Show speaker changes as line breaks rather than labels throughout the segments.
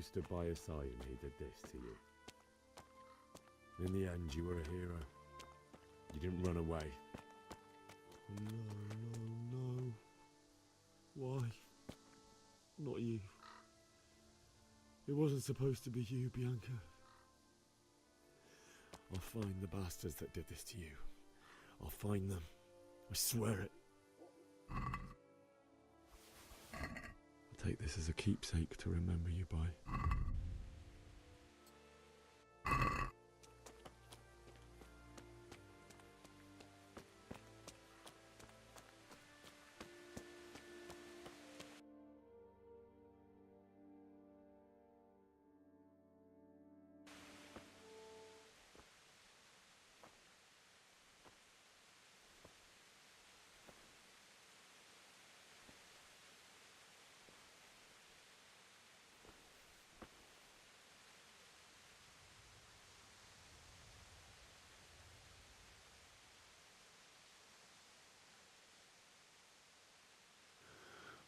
stood by his side and he did this to you. In the end, you were a hero. You didn't run away. No. Why? Not you. It wasn't supposed to be you, Bianca. I'll find the bastards that did this to you. I'll find them. I swear it. I'll take this as a keepsake to remember you by.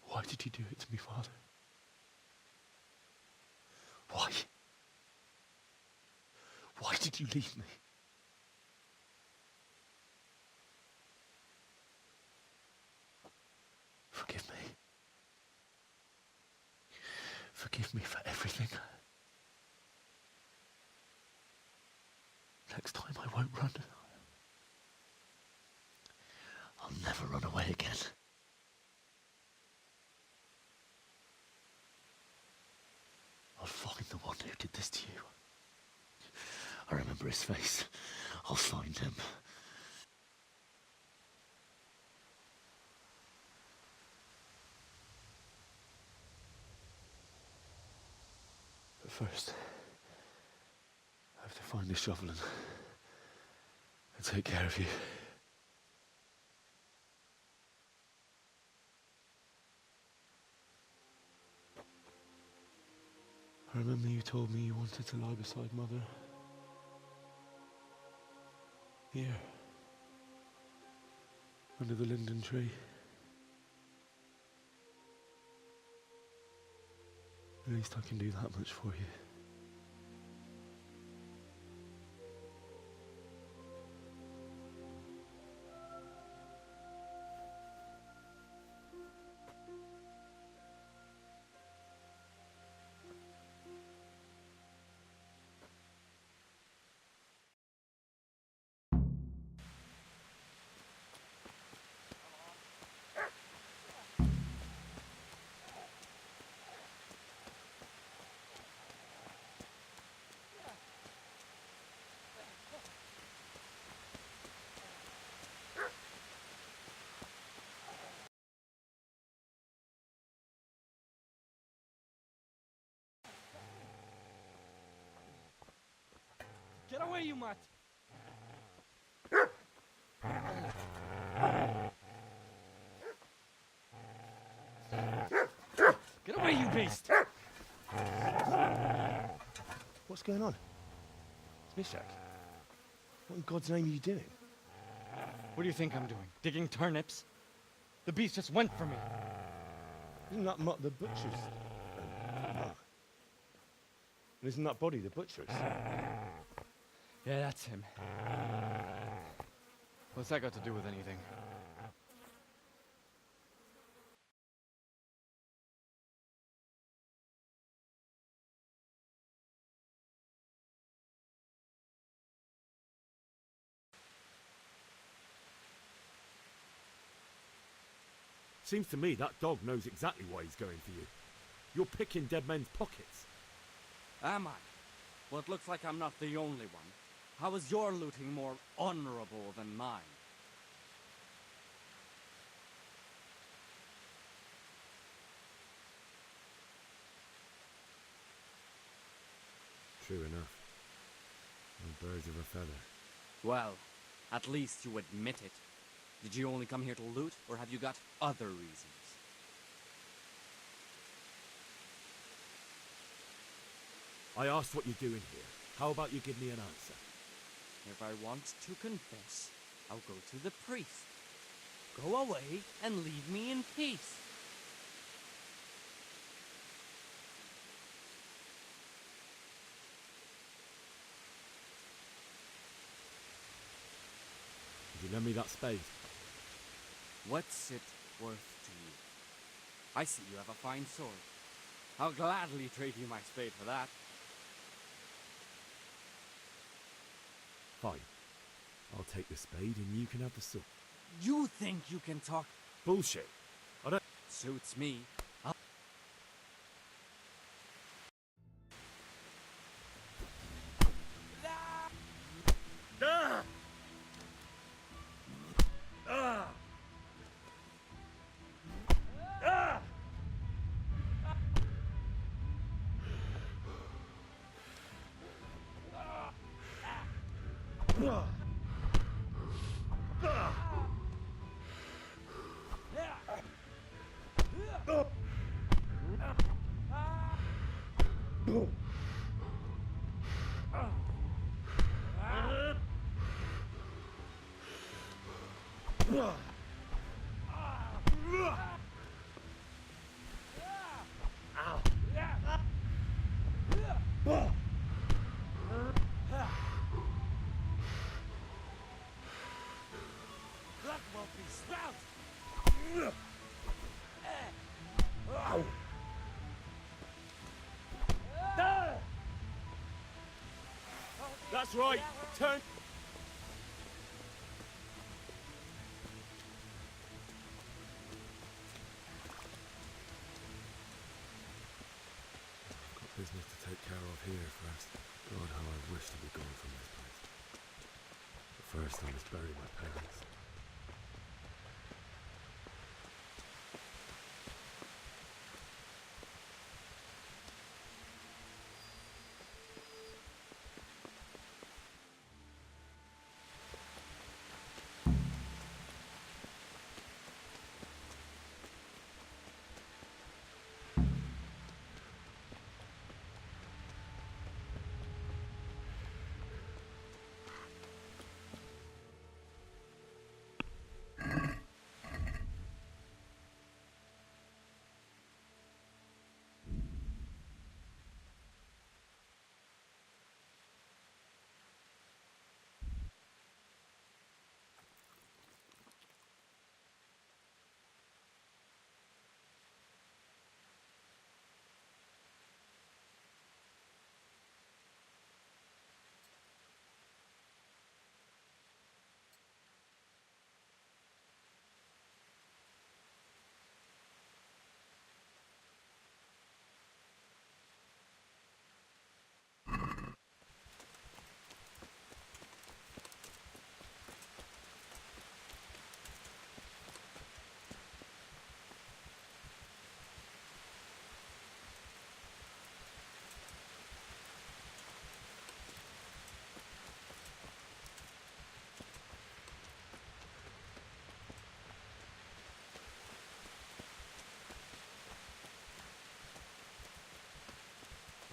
Why did you do it to me, Father? Why? Why did you leave me? Forgive me. Forgive me for everything. Next time I won't run. I'll never run away again. I'll find the one who did this to you. I remember his face. I'll find him. But first, I have to find the shovel and take care of you. I remember you told me you wanted to lie beside Mother. Here. Under the linden tree. At least I can do that much for you.
Get away, you mutt! Get away, you beast!
What's going on? It's Mishak. What in God's name are you doing?
What do you think I'm doing? Digging turnips? The beast just went for me.
Isn't that Mutt the butcher's? Mark. And isn't that body the butcher's?
Yeah, that's him. What's that got to do with anything?
Seems to me that dog knows exactly why he's going for you. You're picking dead men's pockets.
Am I? Well, it looks like I'm not the only one. How is your looting more honorable than mine?
True enough. No birds of a feather.
Well, at least you admit it. Did you only come here to loot, or have you got other reasons?
I asked what you're doing here. How about you give me an answer?
If I want to confess, I'll go to the priest. Go away and leave me in peace.
Lend me that spade.
What's it worth to you? I see you have a fine sword. I'll gladly trade you my spade for that.
Fine. I'll take the spade and you can have the sword.
You think you can talk?
Bullshit. I don't...
Suits me. Blood will be spout!
That's right. Turn.
Got business to take care of here first. God, how I wish to be gone from this place. But first I must bury my parents.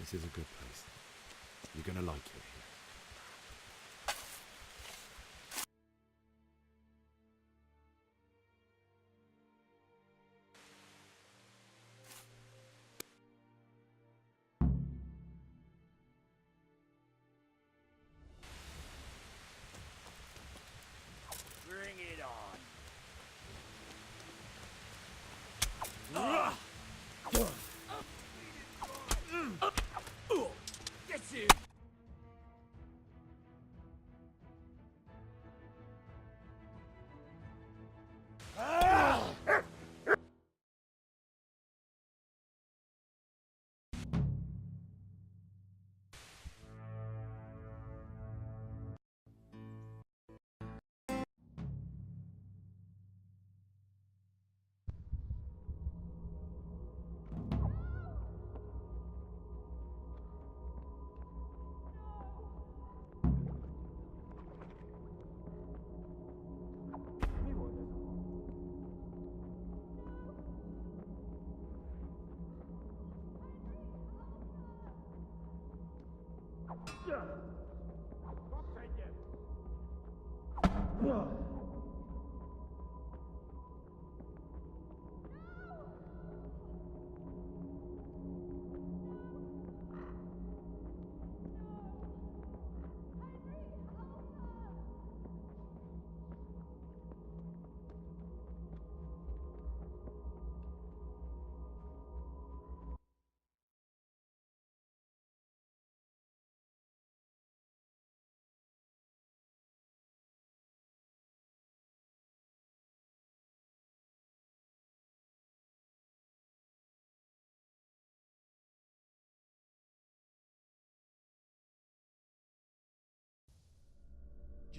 This is a good place. You're gonna like it here.
Bring it on. Get you!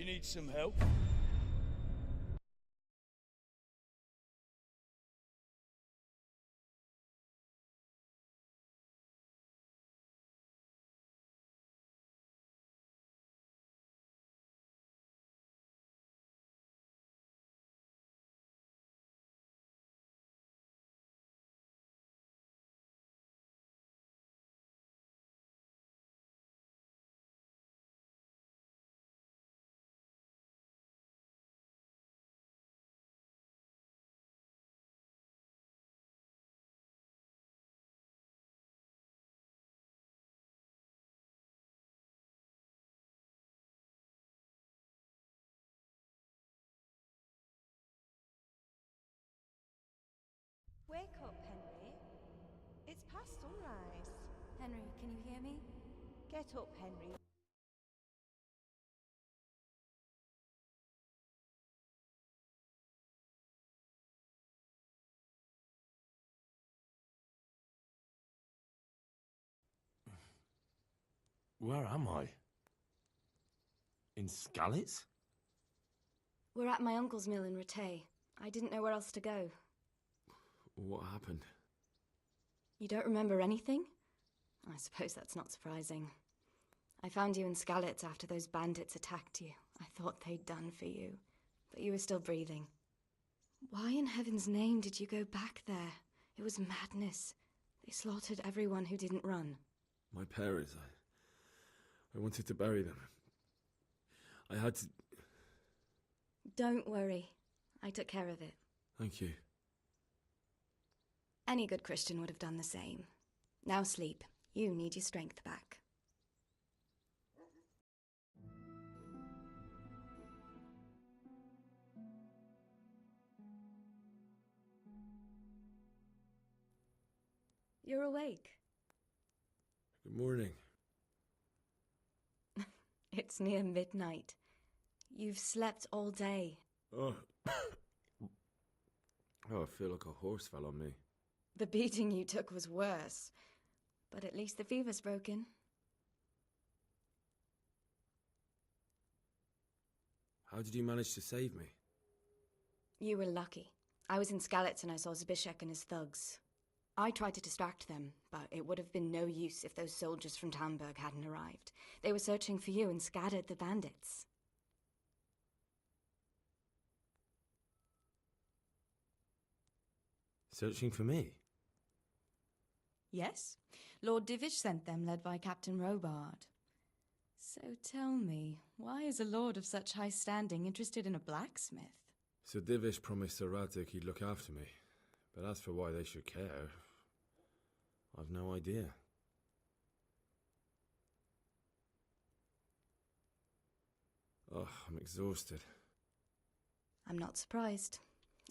you need some help?
Wake up, Henry. It's past sunrise.
Henry, can you hear me?
Get up, Henry.
Where am I? In Skalitz?
We're at my uncle's mill in Rattay. I didn't know where else to go.
What happened?
You don't remember anything? I suppose that's not surprising. I found you in Skalitz after those bandits attacked you. I thought they'd done for you, but you were still breathing. Why in heaven's name did you go back there? It was madness. They slaughtered everyone who didn't run.
My parents, I wanted to bury them. I had to...
Don't worry. I took care of it.
Thank you.
Any good Christian would have done the same. Now sleep. You need your strength back. You're awake.
Good morning.
It's near midnight. You've slept all day.
Oh. Oh, I feel like a horse fell on me.
The beating you took was worse. But at least the fever's broken.
How did you manage to save me?
You were lucky. I was in Skalitz and I saw Zbyszek and his thugs. I tried to distract them, but it would have been no use if those soldiers from Talmberg hadn't arrived. They were searching for you and scattered the bandits.
Searching for me?
Yes. Lord Divish sent them, led by Captain Robard. So tell me, why is a lord of such high standing interested in a blacksmith?
Sir Divish promised Sir Radzik he'd look after me. But as for why they should care, I've no idea. Oh, I'm exhausted.
I'm not surprised.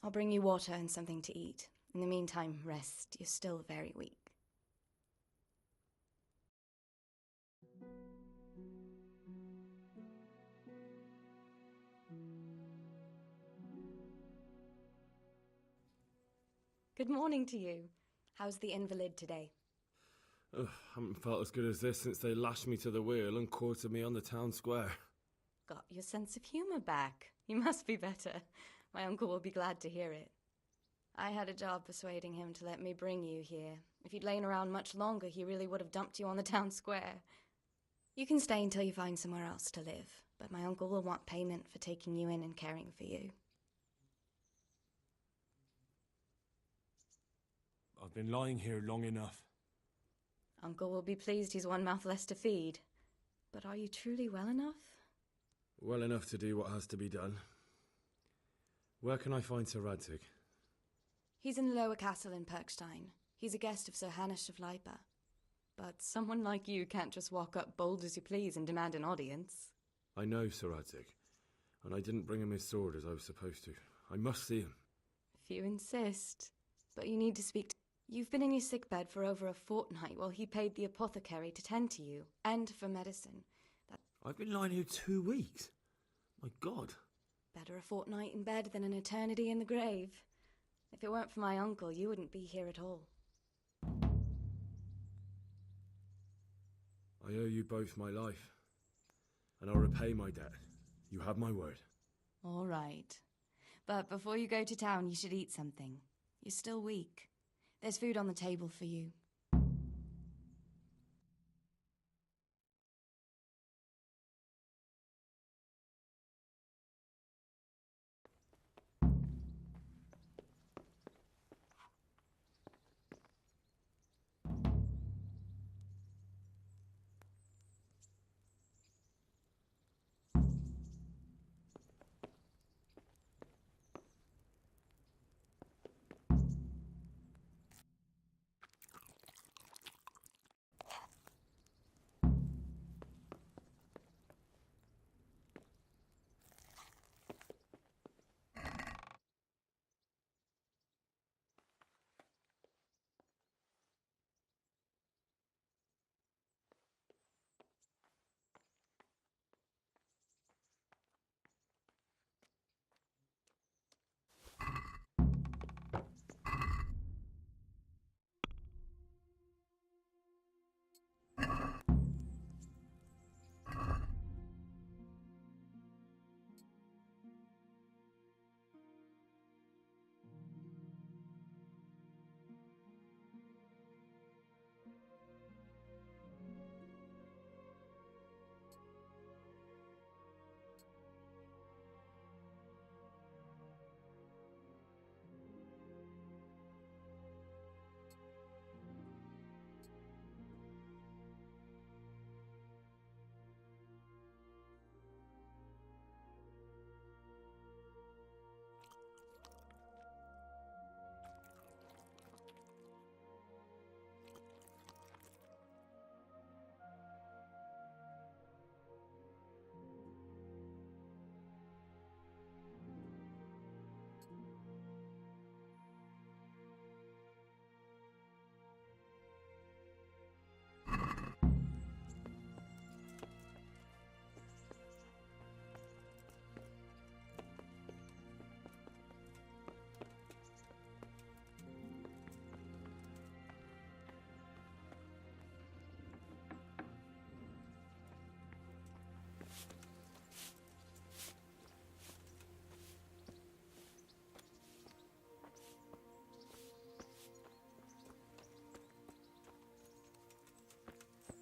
I'll bring you water and something to eat. In the meantime, rest. You're still very weak. Good morning to you. How's the invalid today?
Ugh, haven't felt as good as this since they lashed me to the wheel and quartered me on the town square.
Got your sense of humour back. You must be better. My uncle will be glad to hear it. I had a job persuading him to let me bring you here. If you'd lain around much longer, he really would have dumped you on the town square. You can stay until you find somewhere else to live, but my uncle will want payment for taking you in and caring for you.
I've been lying here long enough.
Uncle will be pleased he's one mouth less to feed. But are you truly well enough?
Well enough to do what has to be done. Where can I find Sir Radzik?
He's in the lower castle in Perkstein. He's a guest of Sir Hanush of Leipa. But someone like you can't just walk up bold as you please and demand an audience.
I know Sir Radzik, and I didn't bring him his sword as I was supposed to. I must see him.
If you insist. But you need to speak to... You've been in your sickbed for over a fortnight while he paid the apothecary to tend to you, and for medicine.
I've been lying here 2 weeks. My God.
Better a fortnight in bed than an eternity in the grave. If it weren't for my uncle, you wouldn't be here at all.
I owe you both my life, and I'll repay my debt.
You have my word.
All right. But before you go to town, you should eat something. You're still weak. There's food on the table for you.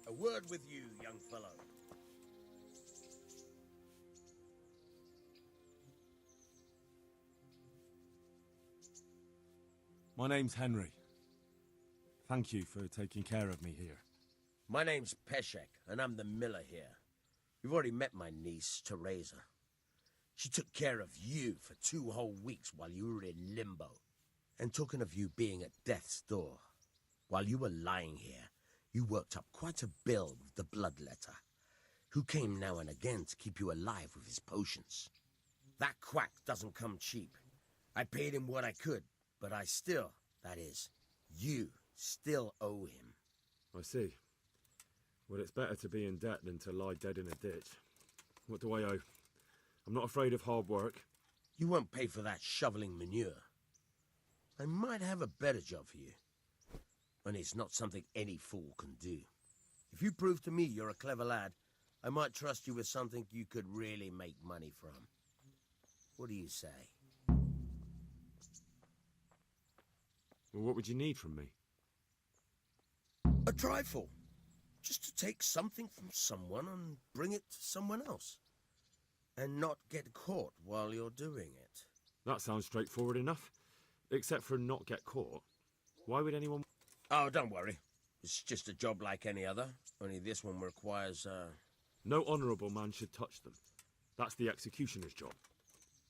A word with you, young fellow.
My name's Henry. Thank you for taking care of me here.
My name's Peshek, and I'm the miller here. You've already met my niece, Teresa. She took care of you for 2 whole weeks while you were in limbo. And talking of you being at death's door, while you were lying here, you worked up quite a bill with the bloodletter, who came now and again to keep you alive with his potions. That quack doesn't come cheap. I paid him what I could, but I still, that is, you still owe him.
I see. Well, it's better to be in debt than to lie dead in a ditch. What do I owe? I'm not afraid of hard work.
You won't pay for that shoveling manure. I might have a better job for you. And it's not something any fool can do. If you prove to me you're a clever lad, I might trust you with something you could really make money from. What do you say?
Well, what would you need from me?
A trifle. Just to take something from someone and bring it to someone else. And not get caught while you're doing it.
That sounds straightforward enough. Except for not get caught. Why would anyone...
Oh, don't worry. It's just a job like any other. Only this one requires,
No honourable man should touch them. That's the executioner's job.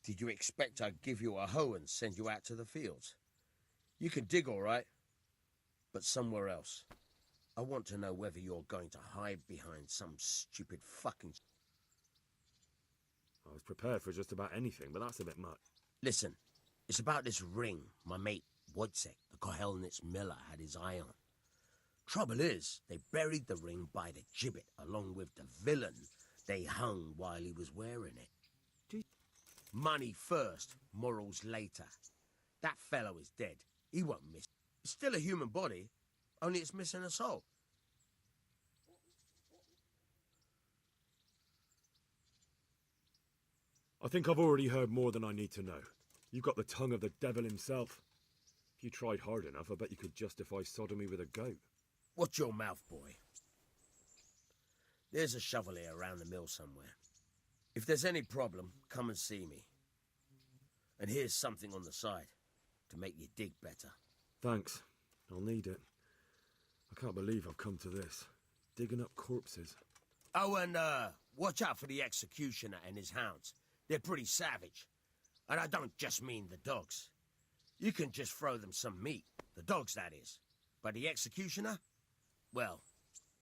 Did you expect I'd give you a hoe and send you out to the fields? You can dig all right, but somewhere else. I want to know whether you're going to hide behind some stupid fucking...
I was prepared for just about anything, but that's a bit much.
Listen, it's about this ring my mate Wojciech, the Kohelnitz miller, had his eye on. Trouble is, they buried the ring by the gibbet along with the villain they hung while he was wearing it. Money first, morals later. That fellow is dead. He won't miss. It's still a human body, only it's missing a soul.
I think I've already heard more than I need to know. You've got the tongue of the devil himself. If you tried hard enough, I bet you could justify sodomy with a goat.
Watch your mouth, boy. There's a shovel here around the mill somewhere. If there's any problem, come and see me. And here's something on the side to make you dig better.
Thanks. I'll need it. I can't believe I've come to this. Digging up corpses.
Oh, and watch out for the executioner and his hounds. They're pretty savage. And I don't just mean the dogs. You can just throw them some meat. The dogs, that is. But the executioner? Well,